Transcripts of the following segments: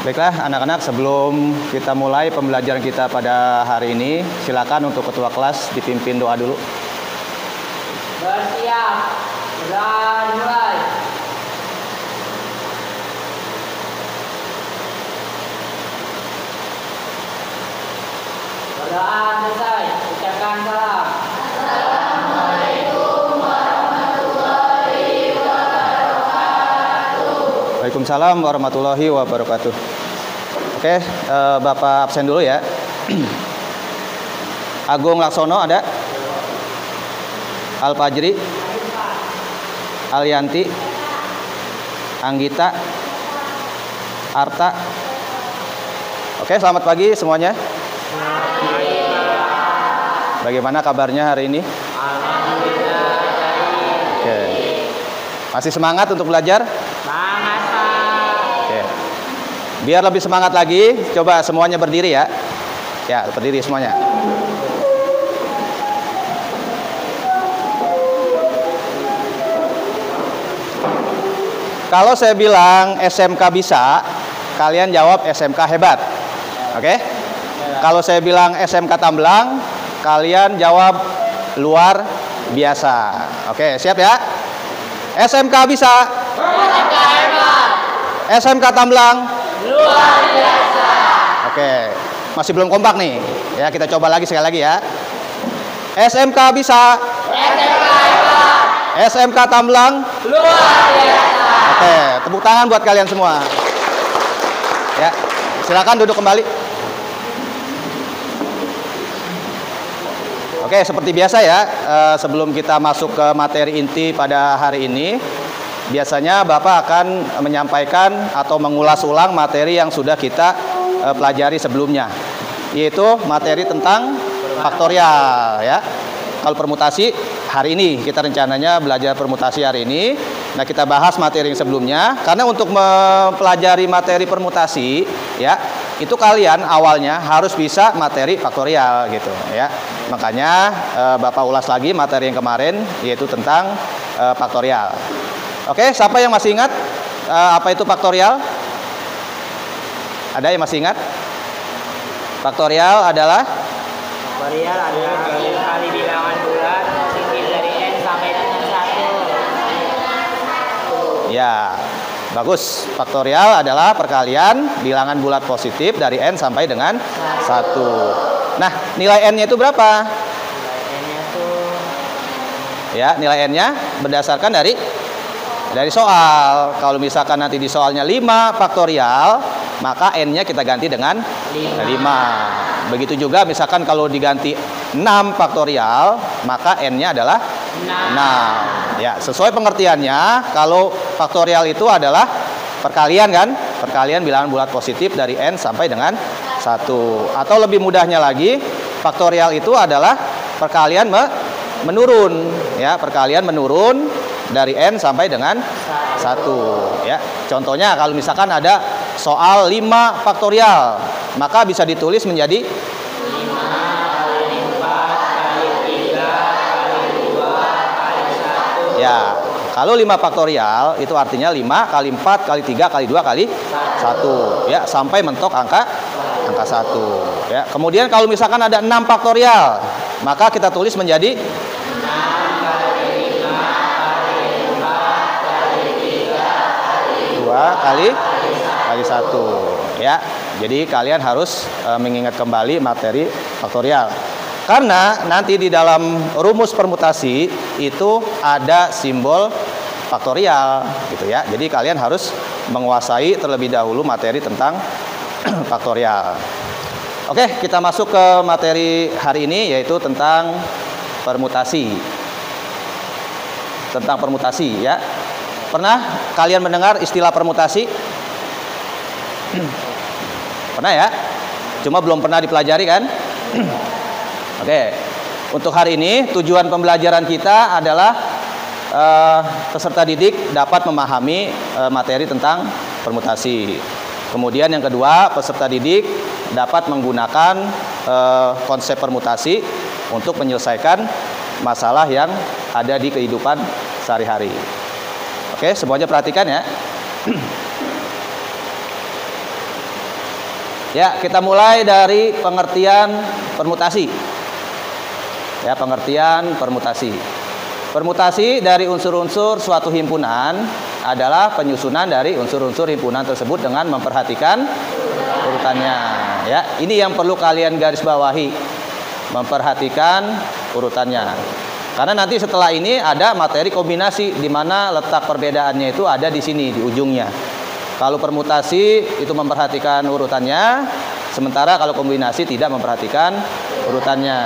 Baiklah anak-anak, sebelum kita mulai pembelajaran kita pada hari ini, silakan untuk ketua kelas dipimpin doa dulu. Bersiap, dan mulai. Berdoa selesai, ucapkan salam. Waalaikumsalam warahmatullahi wabarakatuh. Oke, Bapak absen dulu ya. Agung Laksono ada? Al Fajri, Alianti, Anggita, Arta. Oke, selamat pagi semuanya. Bagaimana kabarnya hari ini? Oke. Masih semangat untuk belajar? Semangat, Pak. Oke. Biar lebih semangat lagi, coba semuanya berdiri ya. Ya, berdiri semuanya. Kalau saya bilang SMK bisa, kalian jawab SMK hebat. Oke? Kalau saya bilang SMK Tamblang, kalian jawab luar biasa. Oke, siap ya? SMK bisa. SMK hebat. SMK Tamblang. Luar biasa. Oke, masih belum kompak nih. Ya, kita coba lagi sekali lagi ya. SMK bisa. SMK hebat. SMK Tamblang. Luar biasa. Oke, tepuk tangan buat kalian semua. Ya, silakan duduk kembali. Oke, seperti biasa ya, sebelum kita masuk ke materi inti pada hari ini, biasanya Bapak akan menyampaikan atau mengulas ulang materi yang sudah kita pelajari sebelumnya, yaitu materi tentang faktorial ya. Kalau permutasi, hari ini kita rencananya belajar permutasi hari ini. Nah, kita bahas materi yang sebelumnya, karena untuk mempelajari materi permutasi ya, itu kalian awalnya harus bisa materi faktorial gitu ya. Makanya Bapak ulas lagi materi yang kemarin, yaitu tentang faktorial. Oke, siapa yang masih ingat apa itu faktorial? Ada yang masih ingat? Faktorial adalah kali bilangan bulat singkir dari n sampai dengan 1. ya, bagus. Faktorial adalah perkalian bilangan bulat positif dari n sampai dengan 1. Nah, nilai n-nya itu berapa? N-nya tuh Ya, nilai n-nya berdasarkan dari soal. Kalau misalkan nanti di soalnya 5 faktorial, maka n-nya kita ganti dengan 5. Begitu juga misalkan kalau diganti 6 faktorial, maka n-nya adalah 6. Ya, sesuai pengertiannya, kalau faktorial itu adalah perkalian kan? Perkalian bilangan bulat positif dari n sampai dengan 1. Atau lebih mudahnya lagi, faktorial itu adalah perkalian menurun ya, perkalian menurun dari n sampai dengan 1 ya. Contohnya kalau misalkan ada soal 5 faktorial, maka bisa ditulis menjadi 5 kali 4 kali 3 kali 2 kali 1. ya. Kalau 5 faktorial itu artinya 5 kali 4 kali 3 kali 2 kali 1 ya, sampai mentok angka 1 ya. Kemudian kalau misalkan ada 6 faktorial, maka kita tulis menjadi 6 kali 5 kali 4 kali 3 kali 2 kali 1 ya. Jadi kalian harus mengingat kembali materi faktorial. Karena nanti di dalam rumus permutasi itu ada simbol faktorial gitu ya. Jadi kalian harus menguasai terlebih dahulu materi tentang faktorial. Oke, kita masuk ke materi hari ini, yaitu tentang permutasi. Tentang permutasi ya. Pernah kalian mendengar istilah permutasi? Pernah ya? Cuma belum pernah dipelajari kan? Oke. Untuk hari ini tujuan pembelajaran kita adalah peserta didik dapat memahami materi tentang permutasi. Kemudian yang kedua, peserta didik dapat menggunakan konsep permutasi untuk menyelesaikan masalah yang ada di kehidupan sehari-hari. Oke, semuanya perhatikan ya. Ya, kita mulai dari pengertian permutasi. Ya, pengertian permutasi. Permutasi dari unsur-unsur suatu himpunan adalah penyusunan dari unsur-unsur himpunan tersebut dengan memperhatikan urutannya. Ya, ini yang perlu kalian garis bawahi. Memperhatikan urutannya. Karena nanti setelah ini ada materi kombinasi di mana letak perbedaannya itu ada di sini di ujungnya. Kalau permutasi itu memperhatikan urutannya, sementara kalau kombinasi tidak memperhatikan urutannya.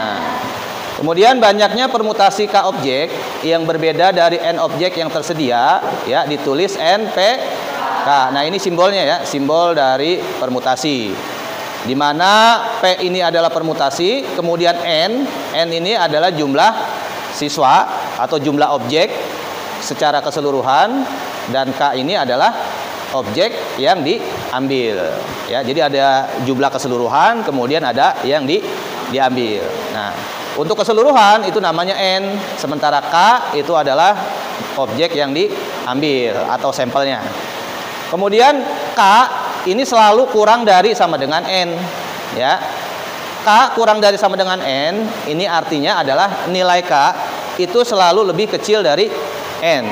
Kemudian banyaknya permutasi K objek yang berbeda dari N objek yang tersedia, ya ditulis N, P, K. Nah ini simbolnya ya, simbol dari permutasi. Di mana P ini adalah permutasi, kemudian N ini adalah jumlah siswa atau jumlah objek secara keseluruhan, dan K ini adalah objek yang diambil. Ya, jadi ada jumlah keseluruhan, kemudian ada yang diambil. Nah, untuk keseluruhan itu namanya N, sementara K itu adalah objek yang diambil atau sampelnya. Kemudian K ini selalu kurang dari sama dengan N, ya. K kurang dari sama dengan N, ini artinya adalah nilai K itu selalu lebih kecil dari N.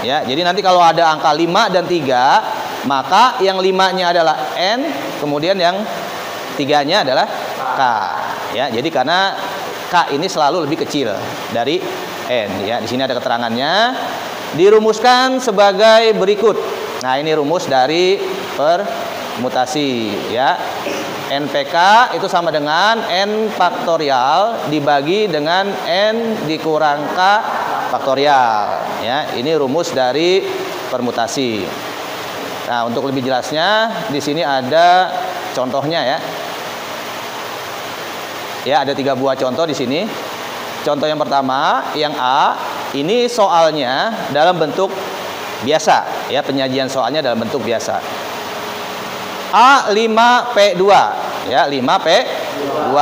Ya, jadi nanti kalau ada angka 5 dan 3, maka yang 5-nya adalah N, kemudian yang 3-nya adalah K. Ya, jadi karena K ini selalu lebih kecil dari N. Ya, di sini ada keterangannya. Dirumuskan sebagai berikut. Nah, ini rumus dari permutasi. Ya, NPK itu sama dengan N faktorial dibagi dengan N dikurang K faktorial. Ya, ini rumus dari permutasi. Nah, untuk lebih jelasnya di sini ada contohnya ya. Ya, ada 3 buah contoh di sini. Contoh yang pertama, yang A, ini soalnya dalam bentuk biasa, ya, penyajian soalnya dalam bentuk biasa. A 5P2, ya, 5P2.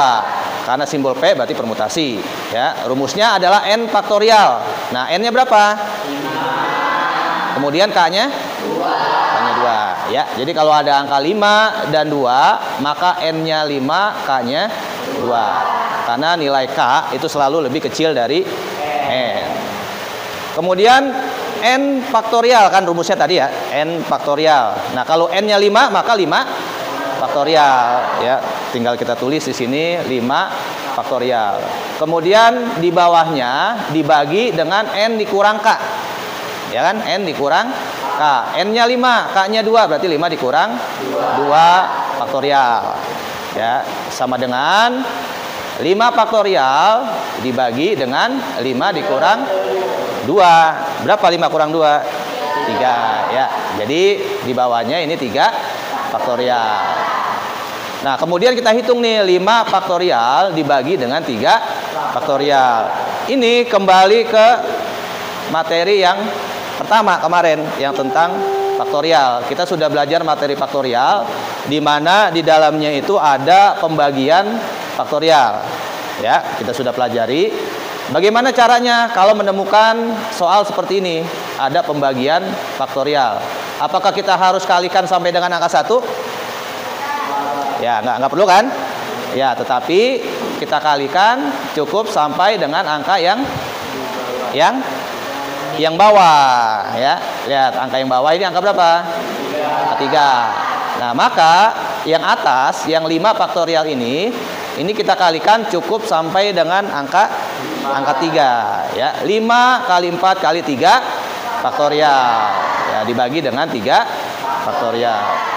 Karena simbol P berarti permutasi, ya. Rumusnya adalah N faktorial. Nah, N-nya berapa? 5. Kemudian K-nya? 2. Ya, jadi kalau ada angka 5 dan 2, maka N-nya 5, K-nya 2. Karena nilai K itu selalu lebih kecil dari N. Kemudian N faktorial, kan rumusnya tadi ya, N faktorial. Nah, kalau N-nya 5, maka 5 faktorial, ya. Tinggal kita tulis di sini 5 faktorial. Kemudian di bawahnya dibagi dengan N dikurang K. Ya kan? N dikurang K. N-nya 5, K-nya 2, berarti 5 dikurang 2 faktorial. Ya, sama dengan 5 faktorial dibagi dengan 5 dikurang 2. Berapa 5 kurang 2? 3, ya. Jadi di bawahnya ini 3 faktorial. Nah, kemudian kita hitung nih 5 faktorial dibagi dengan 3 faktorial. Ini kembali ke materi yang pertama kemarin yang tentang faktorial. Kita sudah belajar materi faktorial di mana di dalamnya itu ada pembagian faktorial. Ya, kita sudah pelajari bagaimana caranya kalau menemukan soal seperti ini, ada pembagian faktorial. Apakah kita harus kalikan sampai dengan angka 1? Ya, nggak perlu kan? Ya, tetapi kita kalikan cukup sampai dengan angka yang bawah, ya. Lihat angka yang bawah ini angka berapa? Angka 3. Nah, maka yang atas yang 5 faktorial ini kita kalikan cukup sampai dengan angka 3, ya. 5 kali 4 kali 3 faktorial. Ya, dibagi dengan 3 faktorial.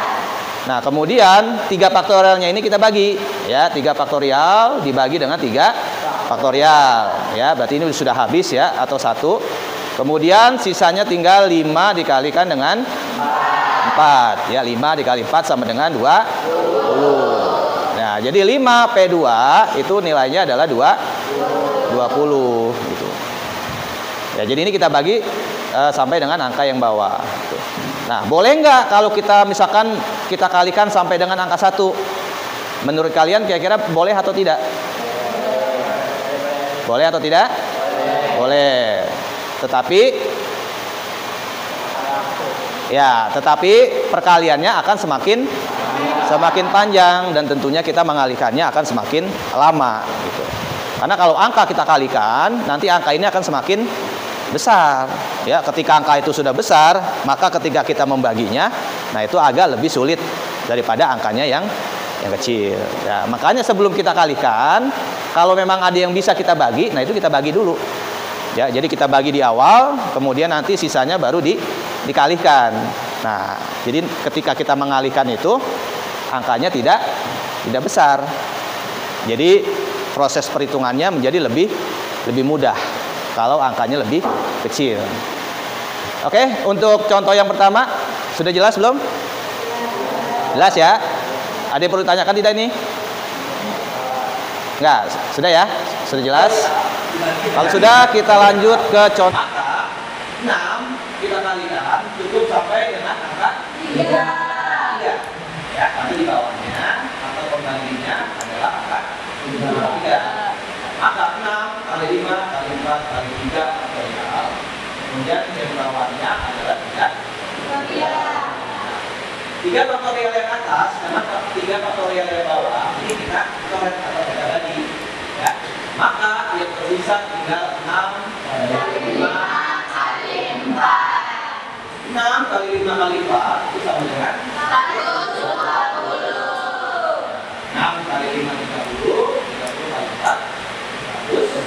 Nah, kemudian 3 faktorialnya ini kita bagi, ya. 3 faktorial dibagi dengan 3 faktorial. Ya, berarti ini sudah habis ya, atau 1. Kemudian sisanya tinggal 5 dikalikan dengan 4. Ya, 5 dikali 4 sama dengan 20. Nah, jadi 5P2 itu nilainya adalah 20 gitu. Ya, jadi ini kita bagi sampai dengan angka yang bawah gitu. Nah, boleh nggak kalau kita misalkan kita kalikan sampai dengan angka 1? Menurut kalian kira-kira boleh atau tidak? Boleh atau tidak? Boleh. Tetapi perkaliannya akan semakin semakin panjang, dan tentunya kita mengalihkannya akan semakin lama gitu. Karena kalau angka kita kalikan, nanti angka ini akan semakin besar. Ya, ketika angka itu sudah besar, maka ketika kita membaginya, nah itu agak lebih sulit daripada angkanya yang kecil. Ya, makanya sebelum kita kalikan, kalau memang ada yang bisa kita bagi, nah itu kita bagi dulu. Ya, jadi kita bagi di awal, kemudian nanti sisanya baru dikalikan. Nah, jadi ketika kita mengalihkan itu, angkanya tidak besar. Jadi proses perhitungannya menjadi lebih mudah kalau angkanya lebih kecil. Oke, untuk contoh yang pertama sudah jelas belum? Jelas ya? Ada yang perlu ditanyakan tidak ini? Enggak, sudah ya? Sudah jelas? Kalau sudah, kita lanjut ke contoh. Maka 6 kita kalikan cukup sampai dengan angka 3. Ya, karena di bawahnya atau pembaginya adalah angka 3. Maka 6 kali 5 kali 4 kali 3 faktorial. Kemudian yang bawahnya adalah 3 faktorial yang atas, karena 3 faktorial yang bawah ini kita coret atau kita bagi. Ya. Maka yang tersisa tinggal 6 kali 5 kali 4. 6 kali 5 kali 4 itu sama dengan 120. 6 kali 5 30, 30 kali 4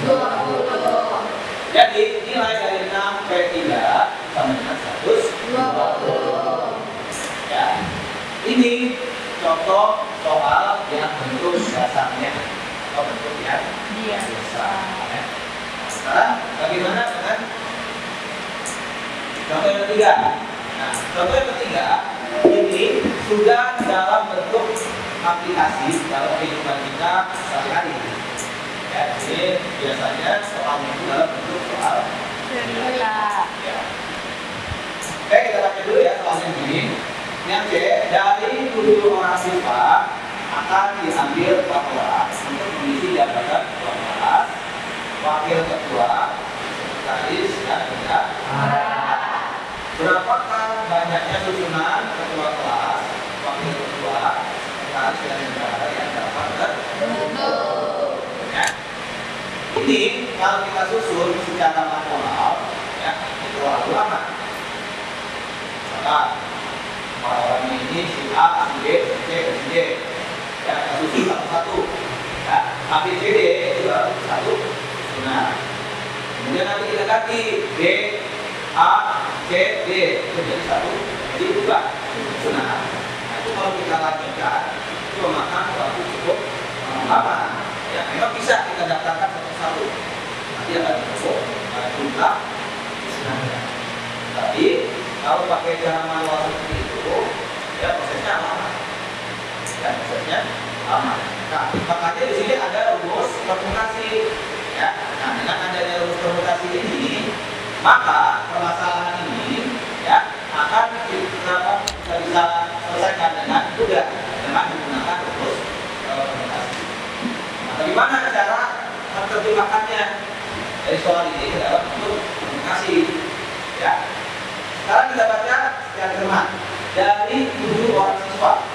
120. Jadi nilai dari 6 ke 3 sama dengan 120. Ya. Ini contoh soal yang bentuk dasarnya atau bentuk yang biasa. Ya. Sekarang bagaimana dengan contoh yang ketiga? Nah, contoh yang ketiga ini sudah dalam bentuk aplikasi dalam kehidupan kita sehari-hari. Ya, jadi biasanya soalnya itu dalam bentuk soal. Ya. Oke, kita baca dulu ya soalnya begini. Yang C, dari 7 orang siswa akan diambil 4 orang untuk mengisi jabatan ketua kelas, wakil ketua, sekretaris, dan bendahara. Berapakah banyaknya susunan ketua kelas, wakil ketua, sekretaris, dan bendahara yang dapat terbentuk? Ya. Ini kalau kita susun secara manual, ya, itu terlalu lama. Maka orang ini si A, si B, si C, si D. Ya, kita susun satu-satu. Ya, A, B, C, D itu baru satu susunan. Kemudian nanti kita ganti B, A, C, D itu jadi satu, jadi 2 susunan. Nah, itu kalau kita lanjutkan itu memakan waktu cukup lama. Ya, memang bisa kita daftarkan satu-satu. Nanti akan cukup jumlah susunannya. Tapi kalau pakai cara manual seperti itu, ya prosesnya lama. Ya, prosesnya lama. Nah, makanya di sini ada rumus permutasi. Ya, nah dengan adanya rumus permutasi ini, maka permasalahan ini ya akan kita bisa selesaikan dengan mudah dengan menggunakan rumus permutasi. Nah, bagaimana cara menerjemahkannya dari soal ini dalam bentuk permutasi? Ya. Sekarang kita baca secara cermat. Dari 7 orang siswa,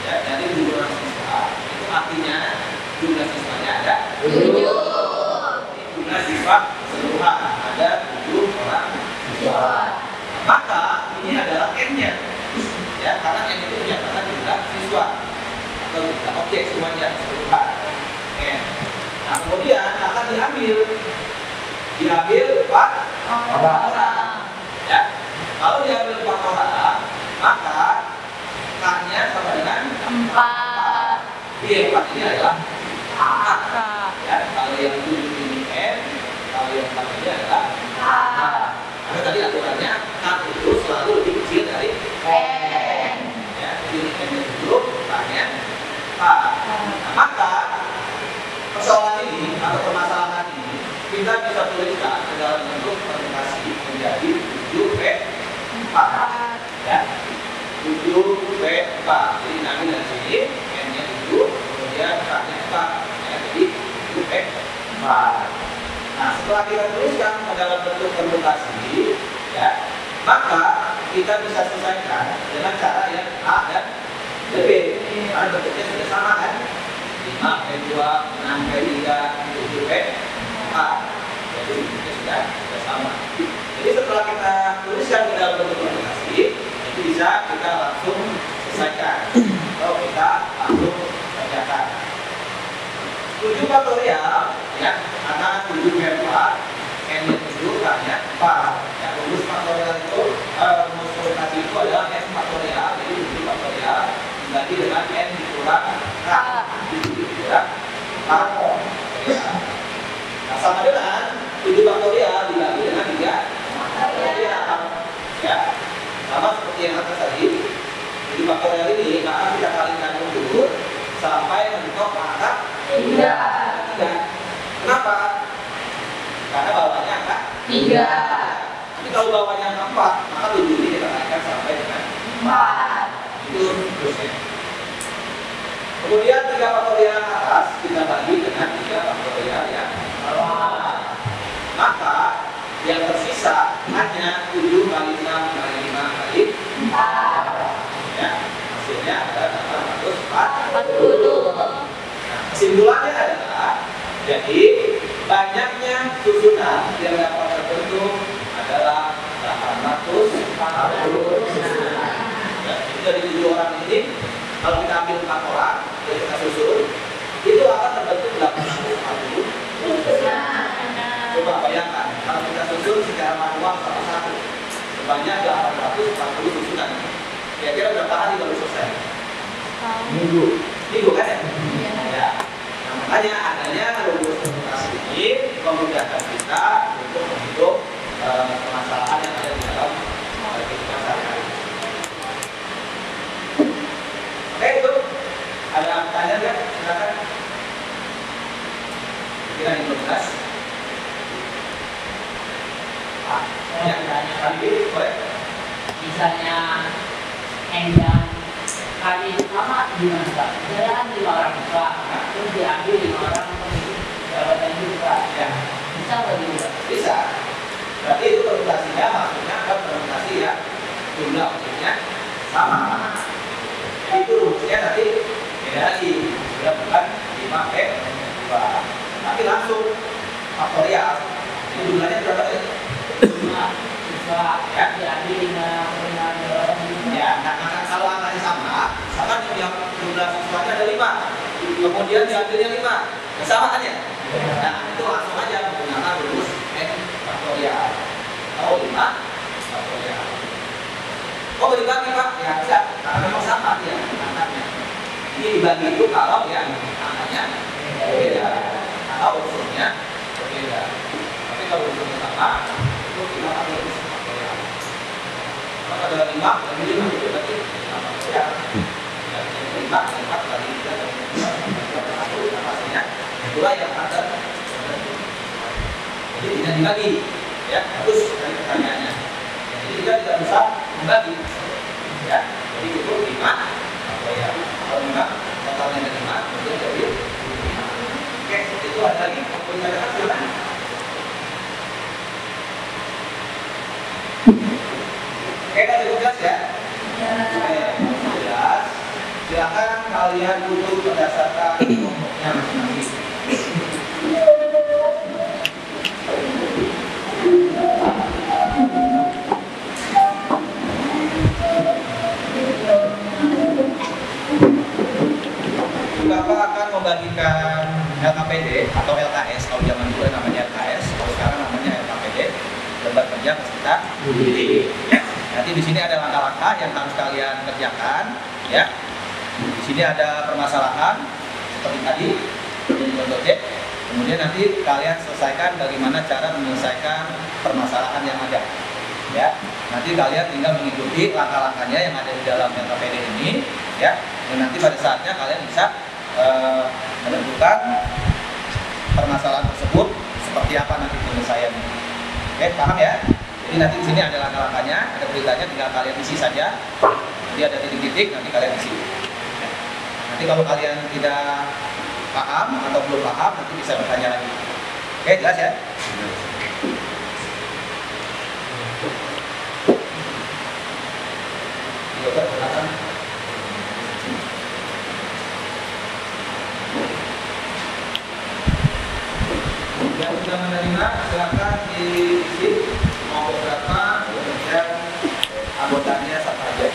ya, dari 7 orang siswa itu artinya jumlah siswanya ada 7. Jumlah siswa keseluruhan ada 7 orang siswa. Maka ini adalah n-nya, ya, karena n itu menyatakan jumlah siswa atau jumlah objek semuanya keseluruhan. N. Nah, kemudian akan diambil 4 orang. Ya. Kalau diambil 4 orang, maka K-nya sama dengan 4. Di 4 ini adalah A. Ya, kalau yang 7 ini N, kalau yang 4 ini adalah A. Karena tadi aturannya K itu selalu lebih kecil dari N. Ya, jadi N-nya 7, K-nya A. Nah, maka persoalan ini atau permasalahan ini kita bisa tuliskan ke dalam bentuk permutasi menjadi 7V4. Ya, 7V4. Jadi nanti dari sini N-nya 7, kemudian K-nya 4. Ya, jadi 7V4. Nah, setelah kita tuliskan ke dalam bentuk permutasi, ya, maka kita bisa selesaikan dengan cara yang A dan B. Karena N2, 6P3, 7P4. Jadi itu sudah sama. Jadi setelah kita tuliskan ke dalam bentuk aplikasi, itu bisa kita langsung selesaikan. Atau kita langsung kerjakan. 7 faktorial, ya, karena 7 P4, N-nya 7, K-nya 4. Ya, rumus faktorial itu, rumus aplikasi itu adalah N faktorial, jadi 7 faktorial dibagi dengan N dikurang K. Dikurang K. Ya. Nah, sama dengan 7 faktorial dibagi dengan 3 faktorial. Ya. Sama seperti yang atas tadi, 7 faktorial ini maka kita kalikan mundur sampai mentok angka 3. Kenapa? Karena bawahnya angka 3. Tapi kalau bawahnya angka 4, maka 7 ini kita kalikan sampai dengan 4. Itu terusnya. Kemudian 3 faktorial yang atas kita bagi dengan 3 faktorial yang bawah. Maka yang tersisa hanya 7 kali 6 kali 5 kali 4. Ya, hasilnya adalah 840. Nah, kesimpulannya adalah, jadi banyaknya susunan yang dapat terbentuk adalah 840 susunan. Ya, jadi dari 7 orang ini, kalau kita ambil 4 orang, yang kita susun, itu akan terbentuk 840 susunan. Coba bayangkan, kalau kita susun secara manual satu-satu, sebanyak 840 susunan. Kira-kira berapa hari baru selesai? Minggu kan ya? Ya. Nah, makanya adanya rumus aplikasi ini memudahkan kita untuk menghitung permasalahan yang ada di dalam kehidupan sehari-hari. Oke, itu ada pertanyaan nggak? Silakan. Kira yang belum jelas. Ya, tadi boleh. Misalnya N dan kali sama gimana Pak? Misalnya kan 5 orang Pak, terus diambil 5 orang untuk jabatan juga. Ya. Bisa nggak juga? Bisa. Berarti itu permutasinya maksudnya kan permutasi ya jumlah objeknya sama. Jadi itu rumusnya nanti beda lagi. Sudah bukan 5P2. Tapi langsung faktorial. Jadi jumlahnya berapa ya? 5 Ya. diambil 5 jabatan juga. Ya, nah kalau angkanya sama, misalkan yang jumlah siswanya ada 5, kemudian diambilnya 5, sama kan ya? Nah, itu langsung aja menggunakan rumus N faktorial atau 5 faktorial. Oh, dibagi Pak? Ya bisa, karena memang sama ya angkanya. Ini dibagi itu kalau yang angkanya berbeda atau unsurnya berbeda. Tapi kalau unsurnya sama, itu 5 faktorial. Kalau ada 5, lebih 5 itu berarti 5 faktorial. Dan 5, 4 kali 3 kali 1, hasilnya itulah yang ada. Jadi tidak dibagi, ya bagus dari pertanyaannya. Jadi kita tidak bisa membagi, ya. Jadi cukup 5 faktorial. Kalau 5 totalnya ada 5, kemudian jadi 5. Oke, itu ada lagi. Pertanyaan silakan. Oke, kan cukup jelas ya? Oke, jelas. Silakan kalian duduk berdasarkan kelompoknya masing-masing. Bapak akan membagikan LKPD atau LKS, kalau zaman dulu namanya LKS, kalau sekarang namanya LKPD, lembar kerja peserta didik. Ya. Nanti di sini ada langkah-langkah yang harus kalian kerjakan, ya. Di sini ada permasalahan seperti tadi, contohnya. Kemudian nanti kalian selesaikan bagaimana cara menyelesaikan permasalahan yang ada, ya. Nanti kalian tinggal mengikuti langkah-langkahnya yang ada di dalam LKPD ini, ya. Dan nanti pada saatnya kalian bisa menentukan permasalahan tersebut seperti apa nanti penyelesaiannya. Oke, paham ya? Jadi nanti di sini ada langkah-langkahnya, ada beritanya, tinggal kalian isi saja. Jadi ada titik-titik, nanti kalian isi. Nanti kalau kalian tidak paham atau belum paham, nanti bisa bertanya lagi. Oke, jelas ya? Dokter, silakan. minat silakan diisi mau beberapa, kemudian anggotanya siapa aja.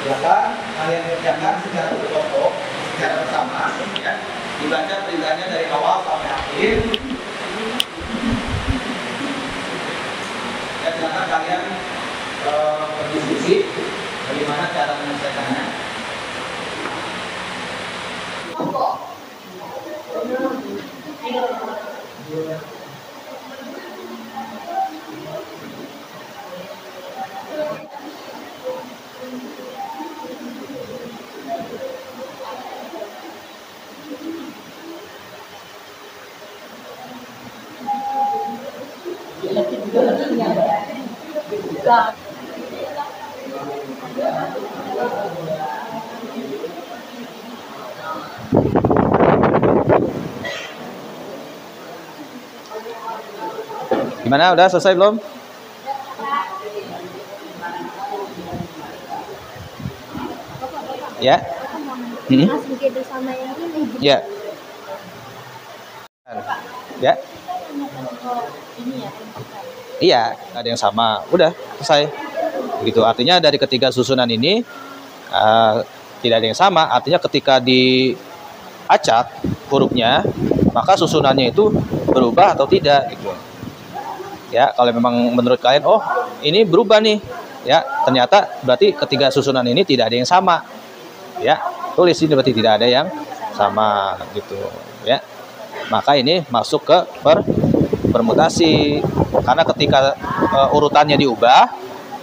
Silakan kalian kerjakan secara berkelompok, secara bersama, ya. Dibaca perintahnya dari awal sampai akhir. Dan silakan kalian berdiskusi bagaimana cara menyelesaikannya. Gimana? Udah selesai belum? Ya. Bersama yang ini. Ya. Ya. Iya, ada yang sama. Udah selesai. Begitu. Artinya dari ketiga susunan ini tidak ada yang sama. Artinya ketika diacak hurufnya, maka susunannya itu berubah atau tidak gitu. Ya, kalau memang menurut kalian, oh ini berubah nih, ya ternyata berarti ketiga susunan ini tidak ada yang sama, ya tulis ini berarti tidak ada yang sama gitu, ya. Maka ini masuk ke permutasi, karena ketika urutannya diubah,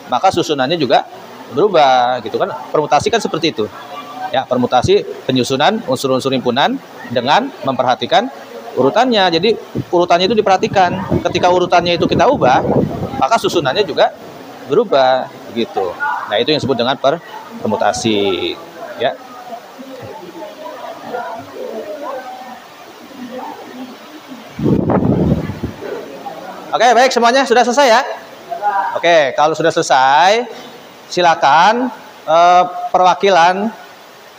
maka susunannya juga berubah, gitu kan? Permutasi kan seperti itu, ya permutasi penyusunan unsur-unsur himpunan dengan memperhatikan urutannya. Jadi urutannya itu diperhatikan. Ketika urutannya itu kita ubah, maka susunannya juga berubah gitu. Nah, itu yang disebut dengan permutasi, ya. Oke, baik, semuanya sudah selesai ya? Oke, kalau sudah selesai, silakan perwakilan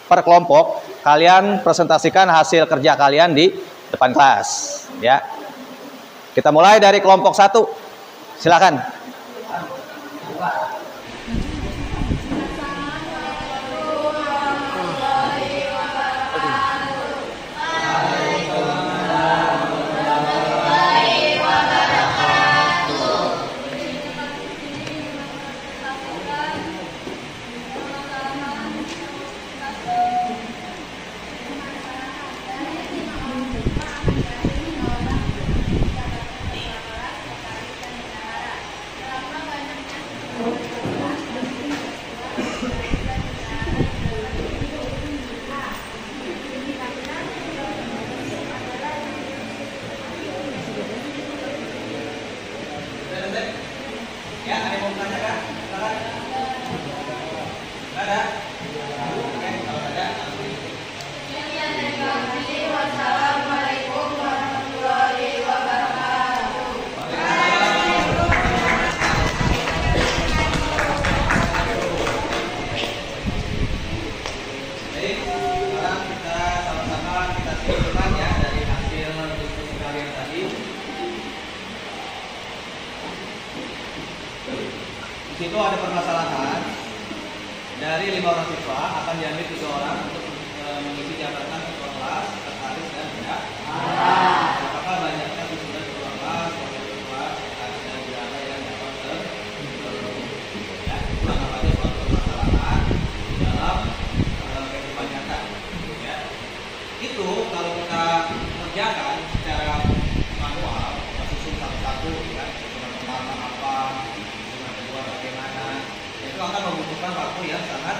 per kelompok kalian presentasikan hasil kerja kalian di depan kelas, ya. Kita mulai dari kelompok 1. Silakan. Di situ ada permasalahan dari 5 orang siswa akan diambil 3 orang untuk mengisi jabatan ketua kelas, sekretaris dan bendahara. Apakah banyaknya susunan ketua kelas, wakil ketua, sekretaris dan bendahara yang dapat ya, itulah namanya suatu permasalahan dalam kehidupan nyata. Ya. Itu kalau kita kerjakan secara manual, kita susun satu-satu, ya, susunan pertama apa, bagaimana, itu akan membutuhkan waktu yang sangat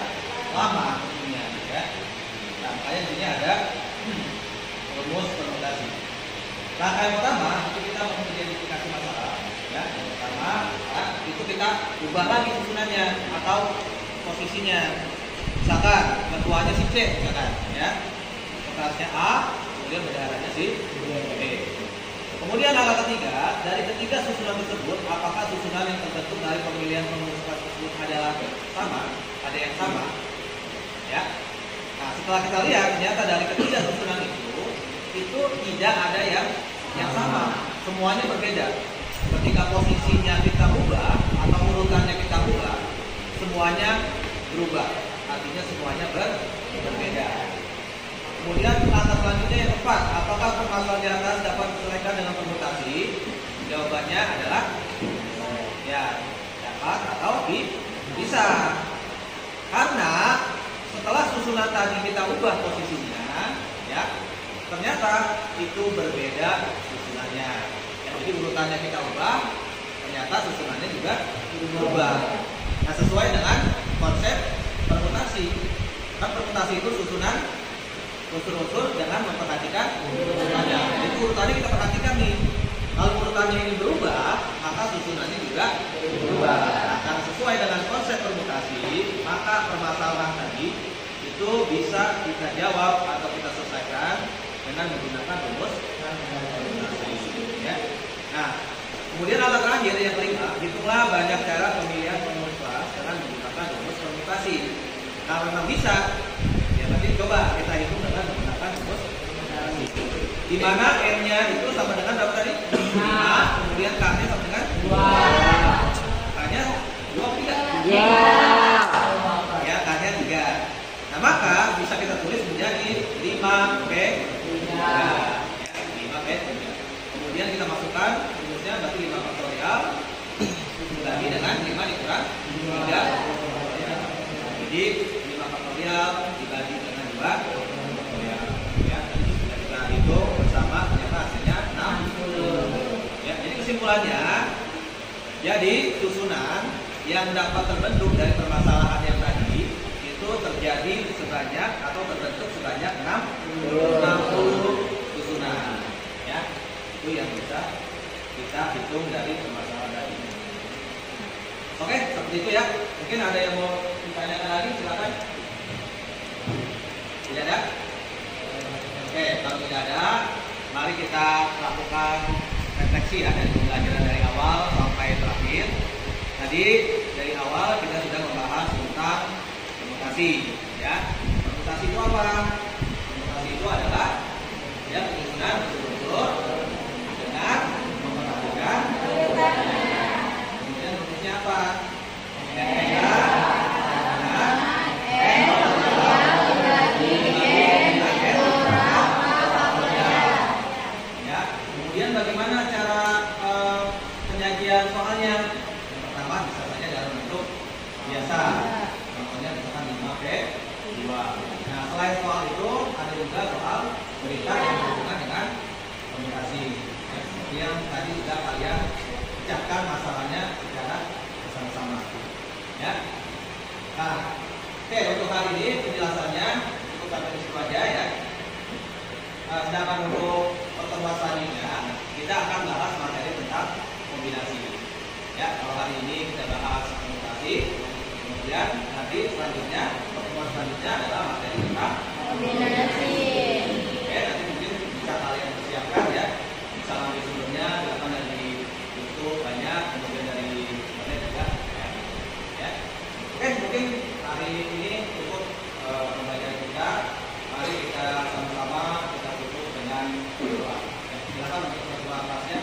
lama tentunya, ya. Nah, makanya di sini ada rumus permutasi. Langkah yang pertama itu kita mengidentifikasi masalah, ya. Yang pertama itu kita ubah lagi susunannya atau posisinya. Misalkan ketuanya si C, misalkan, ya. Sekretarisnya A, kemudian bendaharanya si B. Kemudian langkah ketiga, dari ketiga susunan tersebut, apakah susunan yang terbentuk dari pemilihan perumus tersebut adalah sama, ada yang sama, ya? Nah, setelah kita lihat ternyata dari ketiga susunan itu tidak ada yang sama, semuanya berbeda. Ketika posisinya kita ubah atau urutannya kita ubah, semuanya berubah, artinya semuanya berbeda. Kemudian langkah selanjutnya yang keempat, apakah permasalahan di atas dapat diselesaikan dengan permutasi? Jawabannya adalah ya dapat atau bisa. Karena setelah susunan tadi kita ubah posisinya, ya ternyata itu berbeda susunannya. Ya, jadi urutannya kita ubah, ternyata susunannya juga berubah. Nah, sesuai dengan konsep permutasi. Kan permutasi itu susunan unsur-unsur dengan memperhatikan urutannya. Jadi urutannya kita perhatikan nih. Kalau urutannya ini berubah, maka susunannya juga berubah. Nah, karena sesuai dengan konsep permutasi, maka permasalahan tadi itu bisa kita jawab atau kita selesaikan dengan menggunakan rumus permutasi. Ya. Nah, kemudian langkah terakhir yang kelima, hitunglah banyak cara pemilihan penulis kelas dengan menggunakan rumus permutasi. Nah, memang bisa. Nanti coba kita hitung dengan menggunakan rumus permutasi. Di mana n-nya itu sama dengan berapa tadi? 5. Kemudian k-nya sama dengan 2. K-nya 2 atau 3? Ya, k-nya 3. Nah, maka bisa kita tulis menjadi 5p3. Ya, 5p3. Kemudian kita masukkan rumusnya berarti 5 faktorial dibagi dengan 5 dikurang 3. Ya. Jadi 5 faktorial dibagi dengan 2 faktorial. Ya, sudah kita hitung bersama ternyata hasilnya 60. Ya, jadi kesimpulannya, jadi susunan yang dapat terbentuk dari permasalahan yang tadi itu terjadi sebanyak atau terbentuk sebanyak 60 susunan. Ya, itu yang bisa kita hitung dari permasalahan tadi. Oke, seperti itu ya. Mungkin ada yang mau ditanyakan lagi, silakan. Tidak ada? Oke, kalau tidak ada, mari kita lakukan refleksi ya dari pembelajaran dari awal sampai terakhir. Tadi dari awal kita sudah membahas tentang permutasi, ya. Permutasi itu apa? Permutasi itu adalah ya penyusunan unsur-unsur dengan memperhatikan kemudian rumusnya apa? Kemudian bagaimana cara penyajian soalnya? Yang pertama bisa saja dalam bentuk biasa, contohnya misalkan 5p2. Nah, selain soal itu ada juga soal berita yang berhubungan dengan komunikasi. Ya, seperti yang tadi sudah kalian pecahkan masalahnya secara bersama-sama. Ya. Nah, oke, untuk hari ini penjelasannya cukup sampai di situ aja ya. Sedangkan untuk pertemuan selanjutnya kita akan bahas materi tentang kombinasi. Ya, kalau hari ini kita bahas kombinasi, kemudian nanti selanjutnya pertemuan selanjutnya adalah materi tentang Kombinasi. Oke, nanti mungkin bisa kalian persiapkan ya. Bisa ambil sumbernya, silakan dari YouTube banyak, kemudian dari internet juga. Ya. Oke, mungkin hari ini cukup pembelajaran kita. Mari kita sama-sama kita tutup dengan doa. Ya, silakan untuk berdoa kelasnya.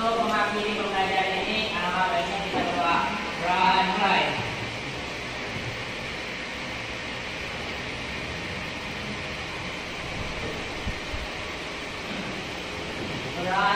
Untuk mengakhiri pembelajaran ini, alangkah baiknya kita berdoa. Mulai. Berdoa